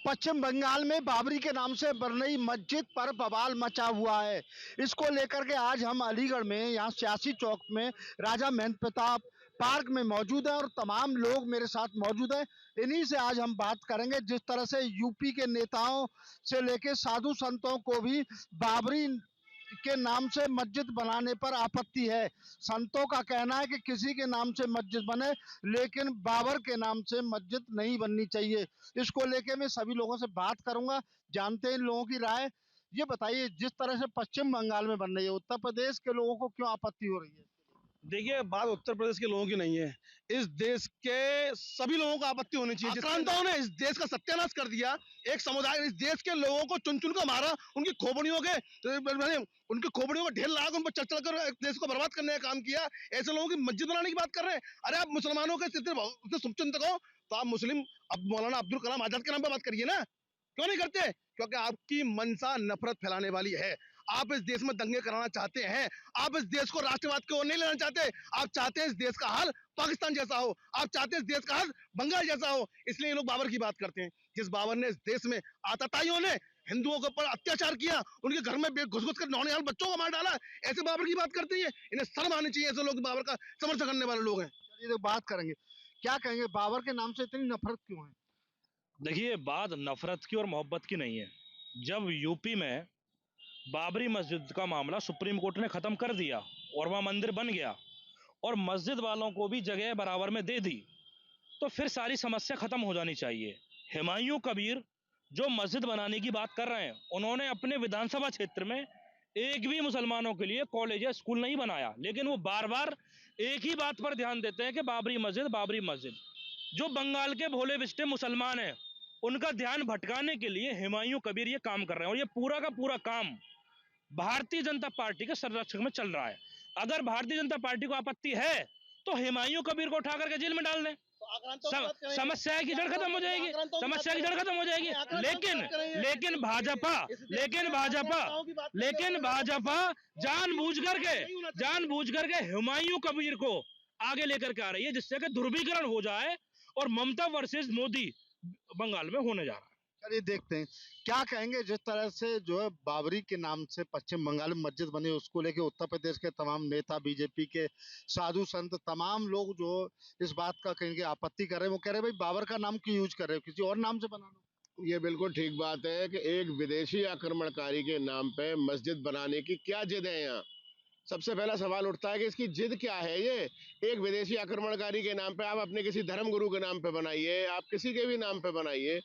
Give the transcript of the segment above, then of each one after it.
पश्चिम बंगाल में बाबरी के नाम से बन रही मस्जिद पर बवाल मचा हुआ है। इसको लेकर के आज हम अलीगढ़ में यहाँ सियासी चौक में राजा महेंद्र प्रताप पार्क में मौजूद है और तमाम लोग मेरे साथ मौजूद हैं। इन्हीं से आज हम बात करेंगे। जिस तरह से यूपी के नेताओं से लेके साधु संतों को भी बाबरी के नाम से मस्जिद बनाने पर आपत्ति है। संतों का कहना है कि किसी के नाम से मस्जिद बने, लेकिन बाबर के नाम से मस्जिद नहीं बननी चाहिए। इसको लेके मैं सभी लोगों से बात करूंगा, जानते हैं इन लोगों की राय। ये बताइए, जिस तरह से पश्चिम बंगाल में बन रही है, उत्तर प्रदेश के लोगों को क्यों आपत्ति हो रही है? देखिए, बात उत्तर प्रदेश के लोगों की नहीं है, इस देश के सभी लोगों को आपत्ति होनी चाहिए। आक्रांताओं ने इस देश का सत्यानाश कर दिया। एक समुदाय इस देश के लोगों को चुन चुन कर मारा, उनकी खोपड़ियों को ढेर लगा उन पर चल कर देश को बर्बाद करने का काम किया। ऐसे लोगों की मस्जिद बनाने की बात कर रहे हैं। अरे आप मुसलमानों के शुभचिंतक हो तो आप मुस्लिम अब मौलाना अब्दुल कलाम आजाद के नाम पर बात करिए ना, क्यों नहीं करते? क्योंकि आपकी मंशा नफरत फैलाने वाली है। आप इस देश में दंगे कराना चाहते हैं। आप इस देश को राष्ट्रवाद की ओर नहीं लेना चाहते। आप चाहते हैं इस देश का हाल पाकिस्तान जैसा हो। आप चाहते हैं इस देश का हाल बंगाल जैसा हो। इसलिए लोग बाबर की बात करते हैं। जिस बाबर ने इस देश में आतताइयों ने हिंदुओं के ऊपर अत्याचार किया, उनके घर में घुस घुस कर नौनिहाल बच्चों को मार डाला, ऐसे बाबर की बात करते हैं। इन्हें शर्म आनी चाहिए। ऐसे लोग बाबर का समर्थन करने वाले लोग हैं। चलिए तो बात करेंगे, क्या कहेंगे बाबर के नाम से इतनी नफरत क्यों है? देखिए, बात नफरत की और मोहब्बत की नहीं है। जब यूपी में बाबरी मस्जिद का मामला सुप्रीम कोर्ट ने ख़त्म कर दिया और वहाँ मंदिर बन गया और मस्जिद वालों को भी जगह बराबर में दे दी, तो फिर सारी समस्या ख़त्म हो जानी चाहिए। हुमायूं कबीर जो मस्जिद बनाने की बात कर रहे हैं, उन्होंने अपने विधानसभा क्षेत्र में एक भी मुसलमानों के लिए कॉलेज या स्कूल नहीं बनाया, लेकिन वो बार बार एक ही बात पर ध्यान देते हैं कि बाबरी मस्जिद, बाबरी मस्जिद। जो बंगाल के भोले बिस्टे मुसलमान हैं, उनका ध्यान भटकाने के लिए हुमायूं कबीर ये काम कर रहे हैं और ये पूरा का पूरा काम भारतीय जनता पार्टी के संरक्षक में चल रहा है। अगर भारतीय जनता पार्टी को आपत्ति है तो हुमायूं कबीर को उठा करके जेल में डाल दें, समस्या की जड़ खत्म हो जाएगी। समस्या की जड़ खत्म हो जाएगी। लेकिन भाजपा जानबूझ करके हुमायूं कबीर को आगे लेकर के आ रही है, जिससे कि ध्रुवीकरण हो जाए और ममता वर्सेस मोदी बंगाल में होने जा रहा है। चलिए देखते हैं क्या कहेंगे। जिस तरह से जो है बाबरी के नाम से पश्चिम बंगाल में मस्जिद बनी, उसको लेके उत्तर प्रदेश के तमाम नेता, बीजेपी के साधु संत, तमाम लोग जो इस बात का कहेंगे आपत्ति कर रहे हैं। वो कह रहे हैं भाई बाबर का नाम क्यों यूज कर रहे हो, किसी और नाम से बना लो। ये बिल्कुल ठीक बात है कि एक विदेशी आक्रमणकारी के नाम पे मस्जिद बनाने की क्या जिद है यहाँ। सबसे पहला सवाल उठता है कि इसकी जिद क्या है। ये एक विदेशी आक्रमणकारी के नाम पे आप अपने किसी धर्म गुरु के नाम पे बनाइए, आप किसी के भी नाम पे बनाइए।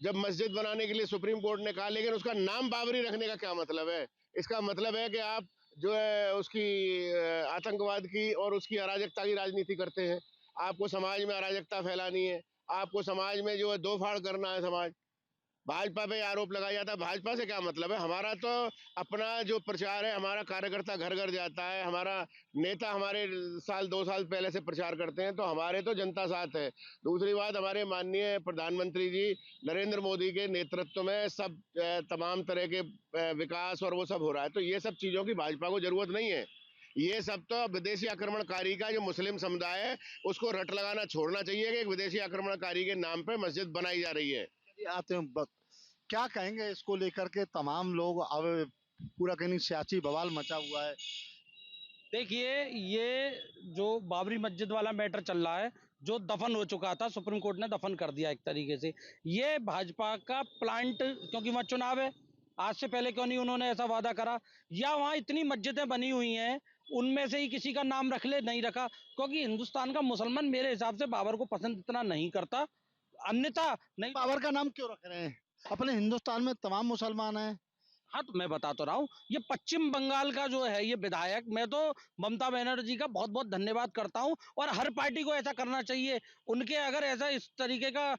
जब मस्जिद बनाने के लिए सुप्रीम कोर्ट ने कहा, लेकिन उसका नाम बाबरी रखने का क्या मतलब है? इसका मतलब है कि आप जो है उसकी आतंकवाद की और उसकी अराजकता की राजनीति करते हैं। आपको समाज में अराजकता फैलानी है, आपको समाज में जो है दो फाड़ करना है। समाज भाजपा पे आरोप लगाया जाता है। भाजपा से क्या मतलब है? हमारा तो अपना जो प्रचार है, हमारा कार्यकर्ता घर घर जाता है, हमारा नेता हमारे साल 2 साल पहले से प्रचार करते हैं, तो हमारे तो जनता साथ है। दूसरी बात, हमारे माननीय प्रधानमंत्री जी नरेंद्र मोदी के नेतृत्व में सब तमाम तरह के विकास और वो सब हो रहा है। तो ये सब चीज़ों की भाजपा को जरूरत नहीं है। ये सब तो विदेशी आक्रमणकारी का जो मुस्लिम समुदाय है उसको रट लगाना छोड़ना चाहिए कि एक विदेशी आक्रमणकारी के नाम पे मस्जिद बनाई जा रही है। आते हैं, क्या कहेंगे इसको लेकर के? तमाम लोग अब पूरा कहीं सियासी बवाल मचा हुआ है। देखिए, ये जो बाबरी मस्जिद वाला मैटर चल रहा है, जो दफन हो चुका था, सुप्रीम कोर्ट ने दफन कर दिया एक तरीके से। ये भाजपा का प्लांट, क्योंकि वहाँ चुनाव है। आज से पहले क्यों नहीं उन्होंने ऐसा वादा करा? या वहाँ इतनी मस्जिदें बनी हुई हैं, उनमें से ही किसी का नाम रख ले, नहीं रखा। क्योंकि हिंदुस्तान का मुसलमान मेरे हिसाब से बाबर को पसंद इतना नहीं करता, अन्यथा नहीं। बाबर का नाम क्यों रख रहे हैं? अपने हिंदुस्तान में तमाम मुसलमान हैं। हाँ, तो मैं बता तो रहा हूँ, ये पश्चिम बंगाल का जो है ये विधायक, मैं तो ममता बनर्जी का बहुत बहुत धन्यवाद करता हूँ। और हर पार्टी को ऐसा करना चाहिए। उनके अगर ऐसा इस तरीके का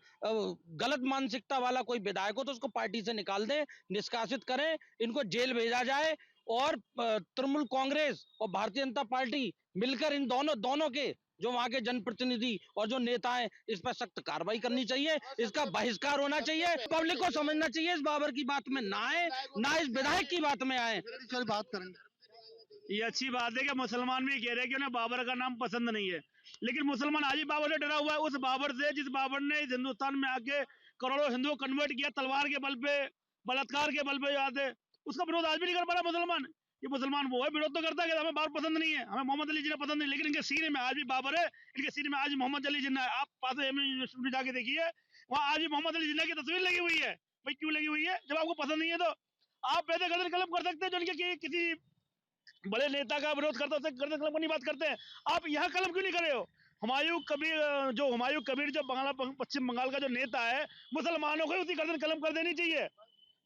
गलत मानसिकता वाला कोई विधायक हो तो उसको पार्टी से निकाल दें, निष्कासित करें, इनको जेल भेजा जाए। और तृणमूल कांग्रेस और भारतीय जनता पार्टी मिलकर इन दोनों के जो वहां के जनप्रतिनिधि और जो नेता हैं, इस पर सख्त कार्रवाई करनी चाहिए। इसका बहिष्कार होना चाहिए। पब्लिक को समझना चाहिए, इस बाबर की बात में ना आए, ना इस विधायक की बात में आए। चल बात करेंगे। ये अच्छी बात है कि मुसलमान भी कह रहे हैं कि उन्हें बाबर का नाम पसंद नहीं है, लेकिन मुसलमान आज ही बाबर से डरा हुआ है। उस बाबर से जिस बाबर ने इस हिंदुस्तान में आके करोड़ों हिंदुओं को कन्वर्ट किया तलवार के बल पे, बलात्कार के बल पे याद है, उसका विरोध आज भी नहीं कर पा रहा मुसलमान। ये मुसलमान वो है विरोध तो करता है कि हमें बाबर पसंद नहीं है, हमें मोहम्मद अली जिन्ना पसंद नहीं, लेकिन इनके सीने में आज भी बाबर है, इनके सीने में आज भी मोहम्मद अली जिन्ना है। आप पास यूनिवर्सिटी में जाके देखिए, वहाँ आज भी मोहम्मद अली जिन्ना की तस्वीर लगी हुई है। भाई क्यों लगी हुई है? जब आपको पसंद नहीं है तो आप बेहतर गर्दन कलम कर सकते हैं, जो इनके किसी बड़े नेता का विरोध करता है गर्दन कलम नहीं बात करते हैं। आप यहाँ कलम क्यों नहीं कर रहे हो? हुमायूं कबीर जो पश्चिम बंगाल का जो नेता है, मुसलमानों को उसकी गर्दन कलम कर देनी चाहिए,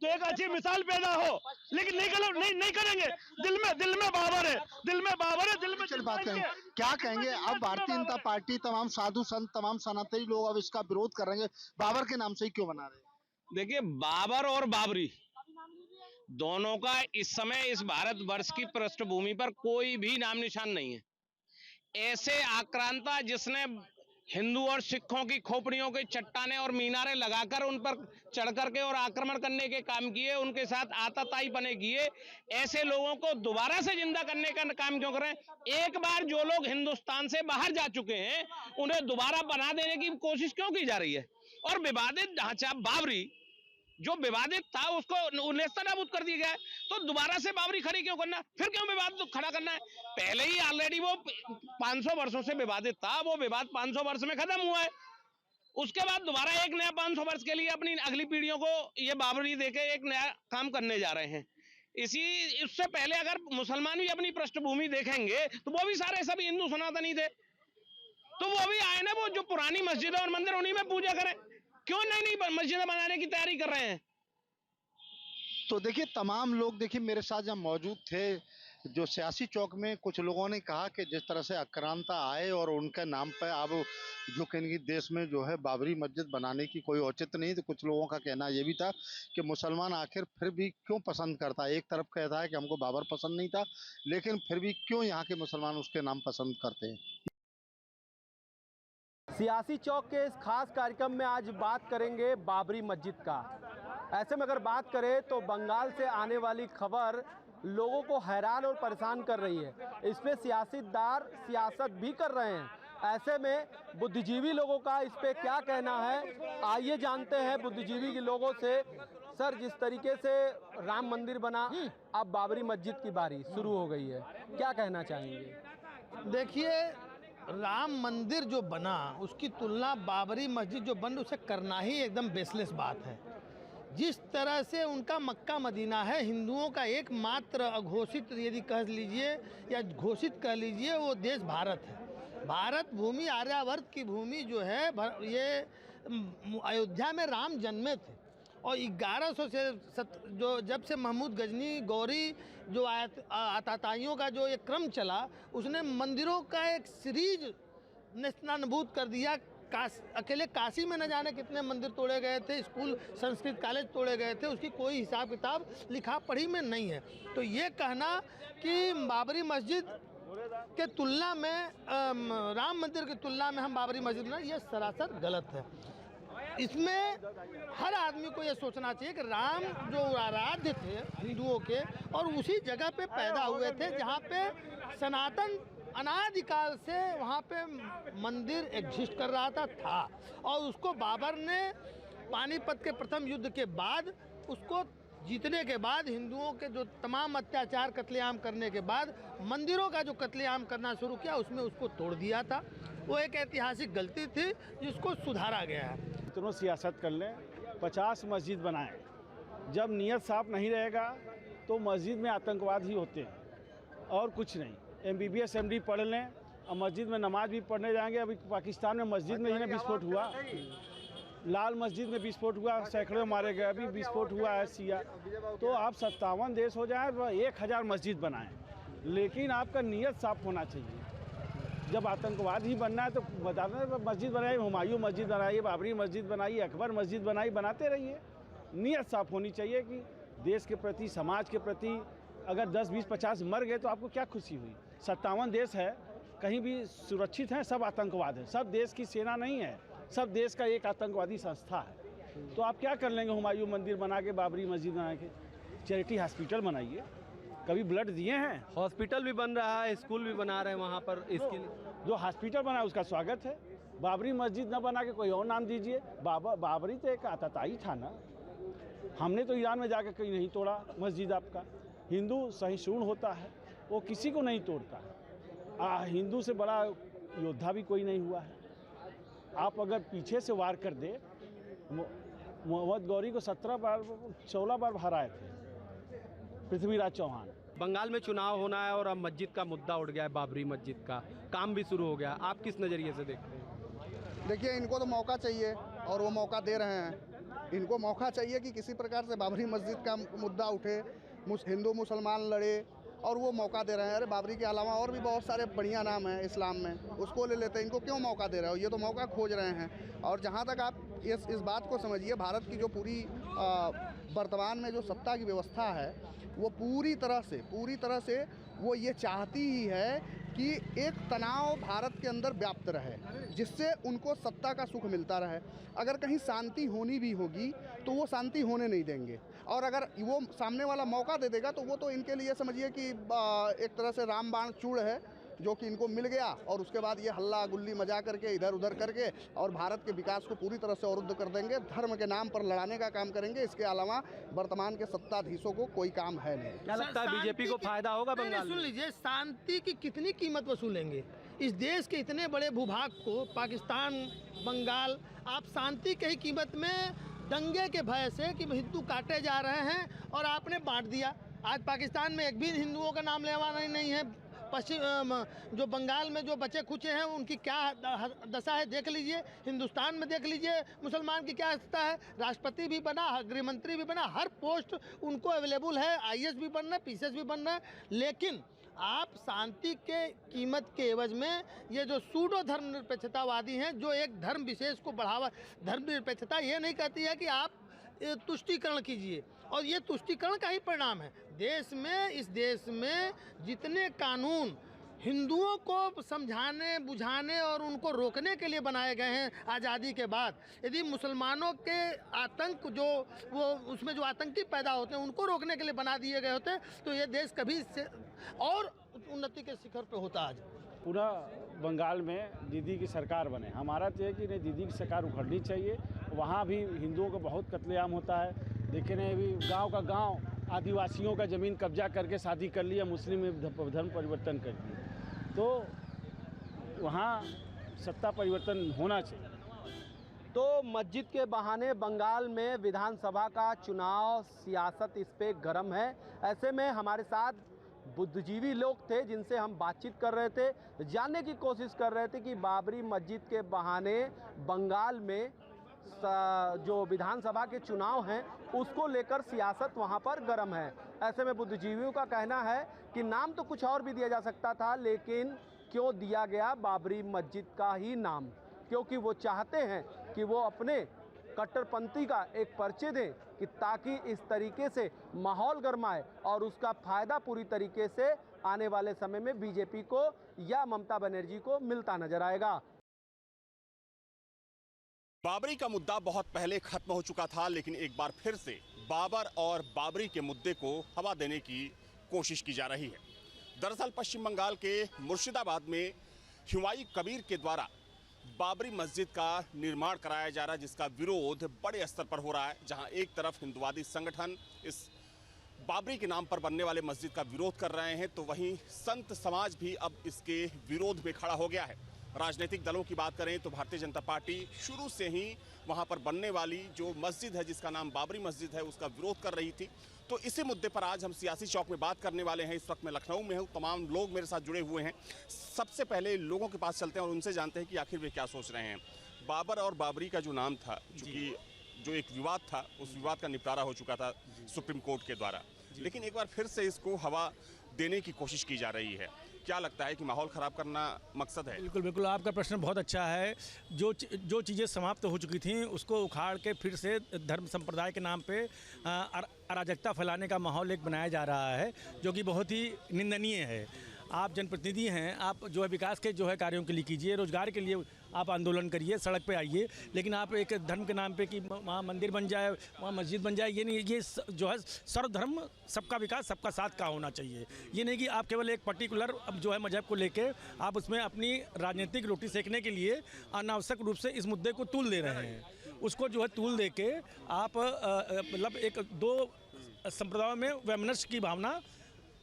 तो एक अच्छी मिसाल पैदा हो, लेकिन नहीं करेंगे। दिल में बाबर है, दिल में चल बात करेंगे, क्या कहेंगे अब भारतीय जनता पार्टी, तमाम साधु संत, तमाम सनातनी लोग अब इसका विरोध कर रहे हैं, बाबर के नाम से ही क्यों बना रहे हैं? देखिए, बाबर और बाबरी दोनों का इस समय इस भारतवर्ष की पृष्ठभूमि पर कोई भी नाम निशान नहीं है। ऐसे आक्रांता जिसने हिंदू और सिखों की खोपड़ियों के चट्टाने और मीनारें लगाकर उन पर चढ़ करके और आक्रमण करने के काम किए, उनके साथ आताताई बने किए, ऐसे लोगों को दोबारा से जिंदा करने का काम क्यों करें? एक बार जो लोग हिंदुस्तान से बाहर जा चुके हैं उन्हें दोबारा बना देने की कोशिश क्यों की जा रही है? और विवादित ढांचा बाबरी जो विवादित था उसको नेस्तनाबूद कर दिया गया है, तो दोबारा से बाबरी खड़ी क्यों करना? फिर क्यों विवाद खड़ा करना है? पहले ही ऑलरेडी वो 500 वर्षों से विवादित था, वो विवाद 500 वर्ष में खत्म हुआ है। उसके बाद दोबारा एक नया 500 वर्ष के लिए अपनी अगली पीढ़ियों को ये बाबरी देके एक नया काम करने जा रहे हैं। इससे पहले अगर मुसलमान भी अपनी पृष्ठभूमि देखेंगे तो वो भी सारे सभी हिंदू सनातनी थे, तो वो भी आए ना, वो जो पुरानी मस्जिद और मंदिर उन्हीं में पूजा करें। क्यों नई मस्जिदें बनाने की तैयारी कर रहे हैं? तो देखिए, तमाम लोग देखिए मेरे साथ जब मौजूद थे, जो सियासी चौक में कुछ लोगों ने कहा कि जिस तरह से आक्रांता आए और उनके नाम पर अब जो कि देश में जो है बाबरी मस्जिद बनाने की कोई औचित्य नहीं, तो कुछ लोगों का कहना ये भी था कि मुसलमान आखिर फिर भी क्यों पसंद करता है। एक तरफ कहता है कि हमको बाबर पसंद नहीं था, लेकिन फिर भी क्यों यहाँ के मुसलमान उसके नाम पसंद करते हैं। सियासी चौक के इस खास कार्यक्रम में आज बात करेंगे बाबरी मस्जिद का। ऐसे में अगर बात करें तो बंगाल से आने वाली खबर लोगों को हैरान और परेशान कर रही है। इस पे सियासतदार सियासत भी कर रहे हैं। ऐसे में बुद्धिजीवी लोगों का इस पे क्या कहना है, आइए जानते हैं बुद्धिजीवी के लोगों से। सर, जिस तरीके से राम मंदिर बना, अब बाबरी मस्जिद की बारी शुरू हो गई है, क्या कहना चाहेंगे? देखिए, राम मंदिर जो बना उसकी तुलना बाबरी मस्जिद जो बन उसे करना ही एकदम बेसलेस बात है। जिस तरह से उनका मक्का मदीना है, हिंदुओं का एकमात्र अघोषित यदि कह लीजिए या घोषित कह लीजिए, वो देश भारत है। भारत भूमि, आर्यावर्त की भूमि जो है, ये अयोध्या में राम जन्मे थे और 1100 से जो जब से महमूद गजनी गौरी जो आताताइयों का जो ये क्रम चला, उसने मंदिरों का एक सीरीज नेस्तनाबूद कर दिया। अकेले काशी में न जाने कितने मंदिर तोड़े गए थे, स्कूल संस्कृत कॉलेज तोड़े गए थे, उसकी कोई हिसाब किताब लिखा पढ़ी में नहीं है। तो ये कहना कि बाबरी मस्जिद के तुलना में राम मंदिर की तुलना में हम बाबरी मस्जिद ना, ये सरासर गलत है। इसमें हर आदमी को ये सोचना चाहिए कि राम जो आराध्य थे हिंदुओं के, और उसी जगह पे पैदा हुए थे जहाँ पे सनातन अनादिकाल से वहाँ पे मंदिर एग्जिस्ट कर रहा था और उसको बाबर ने पानीपत के प्रथम युद्ध के बाद, उसको जीतने के बाद, हिंदुओं के जो तमाम अत्याचार कत्लेआम करने के बाद मंदिरों का जो कत्लेआम करना शुरू किया, उसमें उसको तोड़ दिया था। वो एक ऐतिहासिक गलती थी जिसको सुधारा गया है। दोनों सियासत कर लें, 50 मस्जिद बनाएं। जब नीयत साफ नहीं रहेगा तो मस्जिद में आतंकवाद ही होते हैं और कुछ नहीं। MBBS MD पढ़ लें और मस्जिद में नमाज भी पढ़ने जाएंगे। अभी पाकिस्तान में मस्जिद में ही ना विस्फोट हुआ, लाल मस्जिद में विस्फोट हुआ, सैकड़ों मारे गए, अभी विस्फोट हुआ है सिया। तो आप 57 देश हो जाए, 1000 मस्जिद बनाएं, लेकिन आपका नीयत साफ होना चाहिए। जब आतंकवाद ही बनना है तो बताना, मस्जिद बनाई, हुमायूं मस्जिद बनाई, बाबरी मस्जिद बनाई, अकबर मस्जिद बनाई, बनाते रहिए। नीयत साफ होनी चाहिए कि देश के प्रति, समाज के प्रति। अगर 10, 20, 50 मर गए तो आपको क्या खुशी हुई? 57 देश है, कहीं भी सुरक्षित हैं? सब आतंकवाद है। सब देश की सेना नहीं है, सब देश का एक आतंकवादी संस्था है। तो आप क्या कर लेंगे? हुमायूं मंदिर बना के, बाबरी मस्जिद बना के? चैरिटी हॉस्पिटल बनाइए। कभी ब्लड दिए हैं? हॉस्पिटल भी बन रहा है, स्कूल भी बना रहे हैं वहाँ पर। इसके लिए जो हॉस्पिटल बना है उसका स्वागत है, बाबरी मस्जिद न बना के कोई और नाम दीजिए। बाबरी तो एक आतताई था ना, हमने तो ईरान में जाकर कहीं नहीं तोड़ा मस्जिद। आपका हिंदू सहिष्णु होता है, वो किसी को नहीं तोड़ता। हिंदू से बड़ा योद्धा भी कोई नहीं हुआ है। आप अगर पीछे से वार कर दे, मोहम्मद गौरी को 16 बार हराए थे पृथ्वीराज चौहान। बंगाल में चुनाव होना है और अब मस्जिद का मुद्दा उठ गया है, बाबरी मस्जिद का काम भी शुरू हो गया। आप किस नज़रिए से देखते हैं? देखिए, इनको तो मौका चाहिए और वो मौका दे रहे हैं। इनको मौका चाहिए कि किसी प्रकार से बाबरी मस्जिद का मुद्दा उठे, हिंदू मुसलमान लड़े, और वो मौका दे रहे हैं। अरे बाबरी के अलावा और भी बहुत सारे बढ़िया नाम हैं इस्लाम में, उसको ले लेते हैं। इनको क्यों मौका दे रहे हो? ये तो मौका खोज रहे हैं। और जहाँ तक आप इस बात को समझिए, भारत की जो पूरी वर्तमान में जो सत्ता की व्यवस्था है, वो पूरी तरह से वो ये चाहती ही है कि एक तनाव भारत के अंदर व्याप्त रहे, जिससे उनको सत्ता का सुख मिलता रहे। अगर कहीं शांति होनी भी होगी तो वो शांति होने नहीं देंगे, और अगर वो सामने वाला मौका दे देगा तो वो तो इनके लिए समझिए कि एक तरह से रामबाण चूड़ है जो कि इनको मिल गया, और उसके बाद ये हल्ला गुल्ली मजा करके इधर उधर करके और भारत के विकास को पूरी तरह से अवरुद्ध कर देंगे। धर्म के नाम पर लड़ाने का काम करेंगे। इसके अलावा वर्तमान के सत्ताधीशों को कोई काम है नहीं। क्या लगता है बीजेपी को फायदा होगा बंगाल में? सुन लीजिए, शांति की कितनी कीमत वसूलेंगे? इस देश के इतने बड़े भूभाग को, पाकिस्तान, बंगाल, आप शांति की ही कीमत में दंगे के भय से कि हिंदू काटे जा रहे हैं और आपने बांट दिया। आज पाकिस्तान में एक भी हिंदुओं का नाम लेवाना नहीं है। पश्चिम जो बंगाल में जो बचे खुचे हैं उनकी क्या दशा है देख लीजिए। हिंदुस्तान में देख लीजिए मुसलमान की क्या स्थिति है। राष्ट्रपति भी बना, गृह मंत्री भी बना, हर पोस्ट उनको अवेलेबल है। IAS भी बनना है, PCS भी बनना है। लेकिन आप शांति के कीमत के एवज में ये जो सूडो धर्मनिरपेक्षतावादी हैं, जो एक धर्म विशेष को बढ़ावा, धर्मनिरपेक्षता ये नहीं कहती है कि आप तुष्टीकरण कीजिए, और ये तुष्टीकरण का ही परिणाम है। इस देश में जितने कानून हिंदुओं को समझाने, बुझाने और उनको रोकने के लिए बनाए गए हैं आज़ादी के बाद, यदि मुसलमानों के आतंक जो वो उसमें जो आतंकी पैदा होते हैं उनको रोकने के लिए बना दिए गए होते तो ये देश कभी और उन्नति के शिखर पे होता। आज पूरा बंगाल में दीदी की सरकार बने। हमारा तो है कि नहीं, दीदी की सरकार उखड़नी चाहिए। वहाँ भी हिंदुओं का बहुत कत्लेआम होता है। देखे नहीं, अभी गांव का गांव आदिवासियों का ज़मीन कब्जा करके शादी कर लिया, मुस्लिम में धर्म परिवर्तन कर दिया। तो वहाँ सत्ता परिवर्तन होना चाहिए। तो मस्जिद के बहाने बंगाल में विधानसभा का चुनाव, सियासत इस पे गर्म है। ऐसे में हमारे साथ बुद्धिजीवी लोग थे जिनसे हम बातचीत कर रहे थे, जानने की कोशिश कर रहे थे कि बाबरी मस्जिद के बहाने बंगाल में जो विधानसभा के चुनाव हैं उसको लेकर सियासत वहां पर गर्म है। ऐसे में बुद्धिजीवियों का कहना है कि नाम तो कुछ और भी दिया जा सकता था, लेकिन क्यों दिया गया बाबरी मस्जिद का ही नाम? क्योंकि वो चाहते हैं कि वो अपने कट्टरपंथी का एक परिचय दें कि ताकि इस तरीके से माहौल गरमाए और उसका फ़ायदा पूरी तरीके से आने वाले समय में बीजेपी को या ममता बनर्जी को मिलता नजर आएगा। बाबरी का मुद्दा बहुत पहले खत्म हो चुका था, लेकिन एक बार फिर से बाबर और बाबरी के मुद्दे को हवा देने की कोशिश की जा रही है। दरअसल पश्चिम बंगाल के मुर्शिदाबाद में हुमायूं कबीर के द्वारा बाबरी मस्जिद का निर्माण कराया जा रहा है, जिसका विरोध बड़े स्तर पर हो रहा है। जहां एक तरफ हिंदुवादी संगठन इस बाबरी के नाम पर बनने वाले मस्जिद का विरोध कर रहे हैं, तो वहीं संत समाज भी अब इसके विरोध में खड़ा हो गया है। राजनीतिक दलों की बात करें तो भारतीय जनता पार्टी शुरू से ही वहां पर बनने वाली जो मस्जिद है, जिसका नाम बाबरी मस्जिद है, उसका विरोध कर रही थी। तो इसी मुद्दे पर आज हम सियासी चौक में बात करने वाले हैं। इस वक्त मैं लखनऊ में हूँ, तमाम लोग मेरे साथ जुड़े हुए हैं। सबसे पहले लोगों के पास चलते हैं और उनसे जानते हैं कि आखिर वे क्या सोच रहे हैं। बाबर और बाबरी का जो नाम था, चूँकि जो एक विवाद था, उस विवाद का निपटारा हो चुका था सुप्रीम कोर्ट के द्वारा, लेकिन एक बार फिर से इसको हवा देने की कोशिश की जा रही है। क्या लगता है कि माहौल ख़राब करना मकसद है? बिल्कुल बिल्कुल, आपका प्रश्न बहुत अच्छा है। जो चीज़ें समाप्त हो चुकी थीं उसको उखाड़ के फिर से धर्म संप्रदाय के नाम पे अराजकता फैलाने का माहौल एक बनाया जा रहा है, जो कि बहुत ही निंदनीय है। आप जनप्रतिनिधि हैं, आप जो है विकास के जो है कार्यों के लिए कीजिए, रोजगार के लिए आप आंदोलन करिए, सड़क पे आइए, लेकिन आप एक धर्म के नाम पे कि वहाँ मंदिर बन जाए, वहाँ मस्जिद बन जाए, ये नहीं, ये जो है सर्वधर्म सबका विकास सबका साथ का होना चाहिए। ये नहीं कि आप केवल एक पर्टिकुलर जो है मजहब को लेके आप उसमें अपनी राजनीतिक रोटी सेकने के लिए अनावश्यक रूप से इस मुद्दे को तूल दे रहे हैं। उसको जो है तूल दे के आप मतलब एक दो संप्रदायों में वैमनस्य की भावना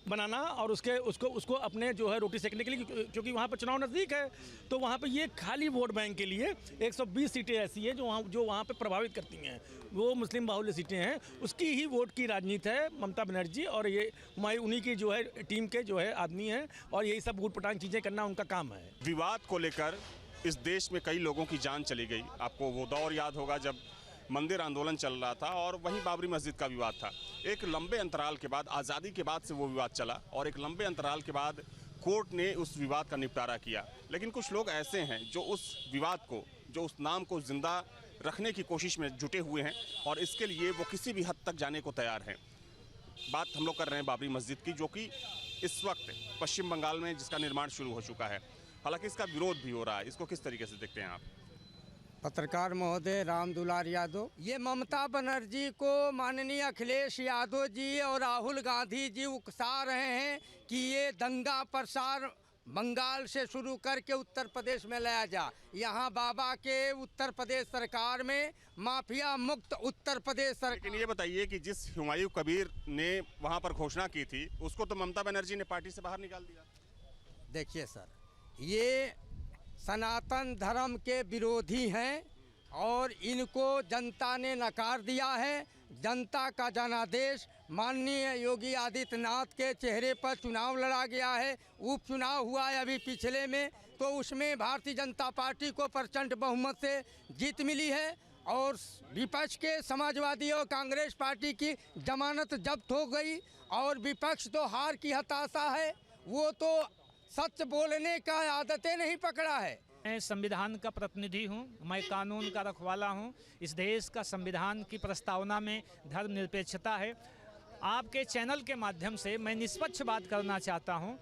बनाना और उसको अपने जो है रोटी सेकने के लिए, क्योंकि वहाँ पर चुनाव नज़दीक है, तो वहाँ पे ये खाली वोट बैंक के लिए 120 सीटें ऐसी है जो वहाँ पे प्रभावित करती हैं, वो मुस्लिम बाहुल्य सीटें हैं, उसकी ही वोट की राजनीति है ममता बनर्जी, और ये उन्हीं की जो है टीम के जो है आदमी हैं, और यही सब ऊट पटांग चीज़ें करना उनका काम है। विवाद को लेकर इस देश में कई लोगों की जान चली गई। आपको वो दौर याद होगा जब मंदिर आंदोलन चल रहा था और वहीं बाबरी मस्जिद का विवाद था। एक लंबे अंतराल के बाद, आज़ादी के बाद से वो विवाद चला और एक लंबे अंतराल के बाद कोर्ट ने उस विवाद का निपटारा किया। लेकिन कुछ लोग ऐसे हैं जो उस विवाद को, जो उस नाम को जिंदा रखने की कोशिश में जुटे हुए हैं और इसके लिए वो किसी भी हद तक जाने को तैयार हैं। बात हम लोग कर रहे हैं बाबरी मस्जिद की, जो कि इस वक्त पश्चिम बंगाल में जिसका निर्माण शुरू हो चुका है। हालांकि इसका विरोध भी हो रहा है। इसको किस तरीके से देखते हैं आप? पत्रकार महोदय राम दुलार यादव, ये ममता बनर्जी को माननीय अखिलेश यादव जी और राहुल गांधी जी उकसा रहे हैं कि ये दंगा प्रसार बंगाल से शुरू करके उत्तर प्रदेश में लाया जा। यहाँ बाबा के उत्तर प्रदेश सरकार में माफिया मुक्त उत्तर प्रदेश सरकार। लेकिन ये बताइए कि जिस हुमायूं कबीर ने वहाँ पर घोषणा की थी, उसको तो ममता बनर्जी ने पार्टी से बाहर निकाल दिया। देखिए सर, ये सनातन धर्म के विरोधी हैं और इनको जनता ने नकार दिया है। जनता का जनादेश माननीय योगी आदित्यनाथ के चेहरे पर चुनाव लड़ा गया है, उपचुनाव हुआ है अभी पिछले में, तो उसमें भारतीय जनता पार्टी को प्रचंड बहुमत से जीत मिली है और विपक्ष के समाजवादी और कांग्रेस पार्टी की जमानत जब्त हो गई और विपक्ष तो हार की हताशा है, वो तो सच बोलने का आदतें नहीं पकड़ा है। मैं संविधान का प्रतिनिधि हूँ, मैं कानून का रखवाला हूँ। इस देश का संविधान की प्रस्तावना में धर्मनिरपेक्षता है। आपके चैनल के माध्यम से मैं निष्पक्ष बात करना चाहता हूँ।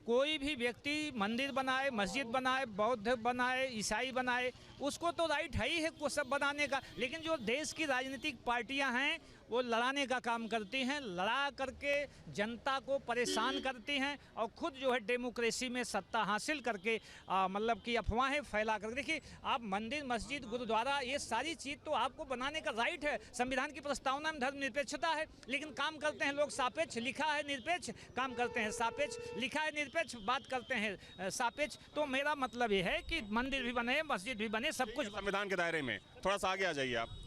कोई भी व्यक्ति मंदिर बनाए, मस्जिद बनाए, बौद्ध बनाए, ईसाई बनाए, उसको तो राइट है ही है को सब बनाने का, लेकिन जो देश की राजनीतिक पार्टियां हैं वो लड़ाने का काम करती हैं, लड़ा करके जनता को परेशान करती हैं और खुद जो है डेमोक्रेसी में सत्ता हासिल करके मतलब कि अफवाहें फैला कर। देखिए, आप मंदिर, मस्जिद, गुरुद्वारा, ये सारी चीज़ तो आपको बनाने का राइट है। संविधान की प्रस्तावना में धर्मनिरपेक्षता है, लेकिन काम करते हैं लोग सापेक्ष। लिखा है निरपेक्ष, काम करते हैं सापेक्ष। लिखा है निरपेक्ष, बात करते हैं सापेक्ष। तो मेरा मतलब ये है कि मंदिर भी बने, मस्जिद भी बने, सब कुछ संविधान के दायरे में। थोड़ा सा आगे आ जाइए आप।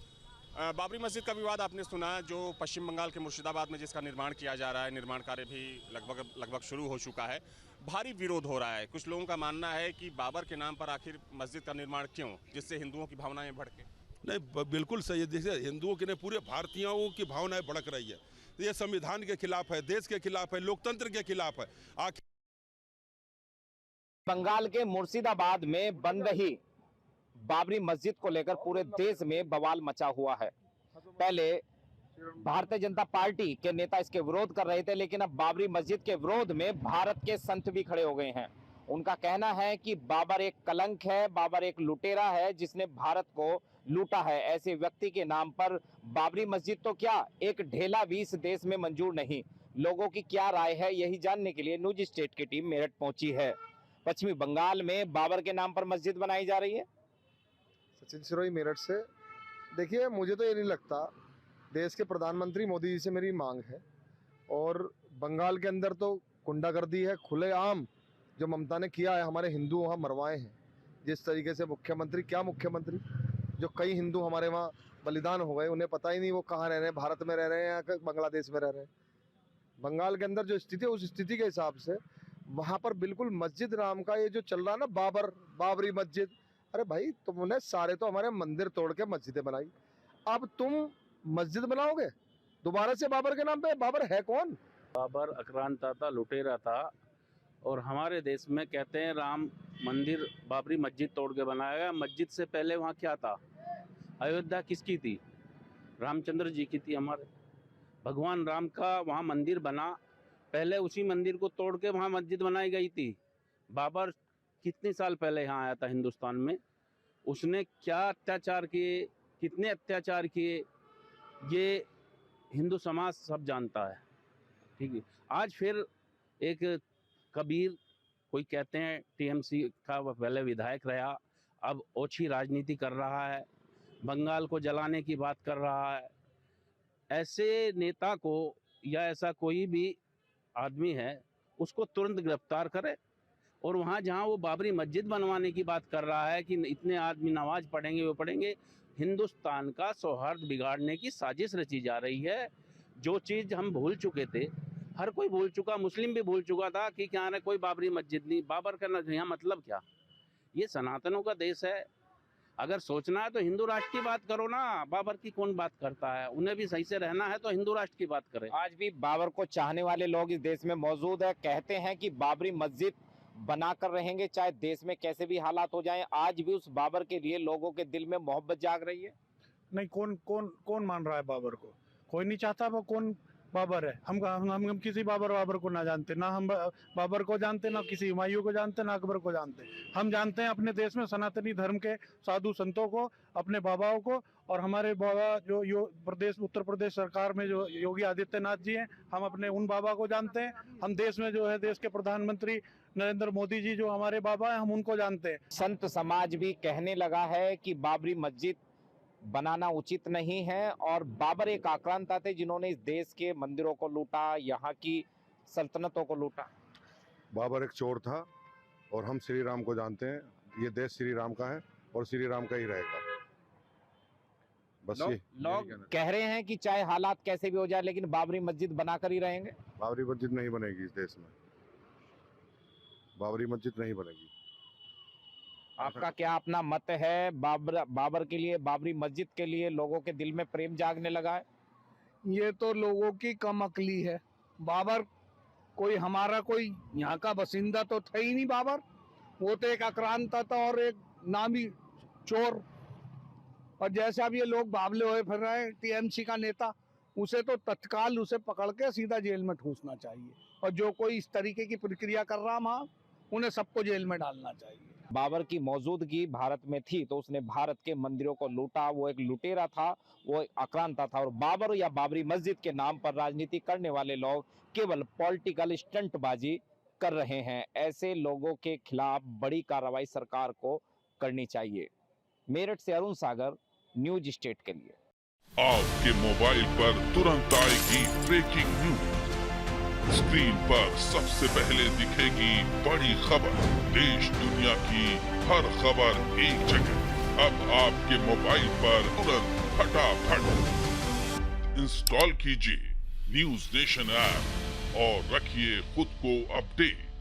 बाबरी मस्जिद का विवाद आपने सुना, जो पश्चिम बंगाल के मुर्शिदाबाद में जिसका निर्माण किया जा रहा है, निर्माण कार्य भी लगभग शुरू हो चुका है। भारी विरोध हो रहा है। कुछ लोगों का मानना है कि बाबर के नाम पर आखिर मस्जिद का निर्माण क्यों, जिससे हिंदुओं की भावनाएं भड़के। नहीं, बिल्कुल सही है। देखिए, हिंदुओं की नहीं, पूरे भारतीयों की भावनाएं भड़क रही है। ये संविधान के खिलाफ है, देश के खिलाफ है, लोकतंत्र के खिलाफ है। आखिर बंगाल के मुर्शिदाबाद में बन रही बाबरी मस्जिद को लेकर पूरे देश में बवाल मचा हुआ है। पहले भारतीय जनता पार्टी के नेता इसके विरोध कर रहे थे, लेकिन अब बाबरी मस्जिद के विरोध में भारत के संत भी खड़े हो गए हैं। उनका कहना है कि बाबर एक कलंक है, बाबर एक लुटेरा है जिसने भारत को लूटा है। ऐसे व्यक्ति के नाम पर बाबरी मस्जिद तो क्या, एक ढेला भी इस देश में मंजूर नहीं। लोगों की क्या राय है, यही जानने के लिए न्यूज स्टेट की टीम मेरठ पहुंची है। पश्चिमी बंगाल में बाबर के नाम पर मस्जिद बनाई जा रही है। सचिन सिरोही, मेरठ से। देखिए, मुझे तो ये नहीं लगता। देश के प्रधानमंत्री मोदी जी से मेरी मांग है, और बंगाल के अंदर तो गुंडागर्दी है खुलेआम, जो ममता ने किया है। हमारे हिंदू वहाँ मरवाए हैं जिस तरीके से। मुख्यमंत्री, क्या मुख्यमंत्री, जो कई हिंदू हमारे वहाँ बलिदान हो गए, उन्हें पता ही नहीं वो कहाँ रह रहे हैं, भारत में रह रहे हैं या बांग्लादेश में रह रहे हैं। बंगाल के अंदर जो स्थिति है, उस स्थिति के हिसाब से वहाँ पर बिल्कुल मस्जिद नाम का ये जो चल रहा है ना, बाबरी मस्जिद, अरे भाई, तुमने सारे तो हमारे मंदिर तोड़ के मस्जिदें बनाई, अब तुम मस्जिद बनाओगे दोबारा से बाबर के नाम पे? बाबर है कौन? बाबर आक्रांता था, लुटेरा था, और हमारे देश में कहते हैं राम मंदिर, बाबरी मस्जिद तोड़ के बनाया गया। मस्जिद से पहले वहाँ क्या था? अयोध्या किसकी थी? रामचंद्र जी की थी। हमारे भगवान राम का वहाँ मंदिर बना, पहले उसी मंदिर को तोड़ के वहाँ मस्जिद बनाई गई थी। बाबर कितने साल पहले यहाँ आया था हिंदुस्तान में, उसने क्या अत्याचार किए, कितने अत्याचार किए, ये हिंदू समाज सब जानता है। ठीक है, आज फिर एक कबीर, कोई कहते हैं टीएमसी का पहले विधायक रहा, अब ओछी राजनीति कर रहा है, बंगाल को जलाने की बात कर रहा है। ऐसे नेता को या ऐसा कोई भी आदमी है उसको तुरंत गिरफ्तार करे, और वहाँ जहाँ वो बाबरी मस्जिद बनवाने की बात कर रहा है कि इतने आदमी नमाज पढ़ेंगे वो पढ़ेंगे, हिंदुस्तान का सौहार्द बिगाड़ने की साजिश रची जा रही है। जो चीज़ हम भूल चुके थे, हर कोई भूल चुका, मुस्लिम भी भूल चुका था कि क्या है कोई बाबरी मस्जिद नहीं, बाबर का यहाँ मतलब क्या। ये सनातनों का देश है, अगर सोचना है तो हिंदू राष्ट्र की बात करो ना, बाबर की कौन बात करता है। उन्हें भी सही से रहना है तो हिंदू राष्ट्र की बात करें। आज भी बाबर को चाहने वाले लोग इस देश में मौजूद है, कहते हैं कि बाबरी मस्जिद बनाकर रहेंगे चाहे देश में कैसे भी हालात हो जाएं। आज भी उस बाबर के लिए लोगों के दिल में मोहब्बत जाग रही है। नहीं, कौन मान रहा है बाबर को? कोई नहीं चाहता। वो कौन बाबर है? हम किसी बाबर को ना जानते, ना हम बाबर को जानते, ना किसी हुमायूं को जानते, ना अकबर को जानते। हम जानते हैं अपने देश में सनातनी धर्म के साधु संतों को, अपने बाबाओं को, और हमारे बाबा जो उत्तर प्रदेश सरकार में जो योगी आदित्यनाथ जी हैं, हम अपने उन बाबा को जानते हैं। हम देश में जो है देश के प्रधानमंत्री नरेंद्र मोदी जी जो हमारे बाबा हैं, हम उनको जानते हैं। संत समाज भी कहने लगा है कि बाबरी मस्जिद बनाना उचित नहीं है, और बाबर एक आक्रांता थे जिन्होंने इस देश के मंदिरों को लूटा, यहाँ की सल्तनतों को लूटा। बाबर एक चोर था, और हम श्री राम को जानते हैं। ये देश श्री राम का है और श्री राम का ही रहेगा। बस लोग कह रहे हैं कि चाहे हालात कैसे भी हो जाए लेकिन बाबरी मस्जिद बनाकर ही रहेंगे। बाबरी मस्जिद नहीं बनेगी इस देश में, बाबरी मस्जिद नहीं बनेगी। आपका क्या अपना मत है? बाबर के लिए, बाबरी मस्जिद के लिए लोगों के दिल में प्रेम जागने लगा है। ये तो लोगों की कम अकली है। बाबर कोई हमारा कोई यहाँ का बसिंदा तो था ही नहीं। बाबर वो तो एक आक्रांता था और एक नामी चोर। और जैसा भी ये लोग बावले हुए फिर रहे हैं, टीएमसी का नेता, उसे तो तत्काल उसे पकड़ के सीधा जेल में ठूसना चाहिए। और जो कोई इस तरीके की प्रक्रिया कर रहा वहाँ, उन्हें सबको जेल में डालना चाहिए। बाबर की मौजूदगी भारत में थी तो उसने भारत के मंदिरों को लूटा। वो एक लुटेरा था, वो एक आक्रांता था। और बाबर या बाबरी मस्जिद के नाम पर राजनीति करने वाले लोग केवल पॉलिटिकल स्टंटबाजी कर रहे हैं। ऐसे लोगों के खिलाफ बड़ी कार्रवाई सरकार को करनी चाहिए। मेरठ से अरुण सागर, न्यूज स्टेट के लिए। आपके मोबाइल पर तुरंत आएगी ब्रेकिंग न्यूज। स्क्रीन पर सबसे पहले दिखेगी बड़ी खबर। देश दुनिया की हर खबर एक जगह। अब आपके मोबाइल पर तुरंत फटाफट इंस्टॉल कीजिए न्यूज नेशन ऐप और रखिए खुद को अपडेट।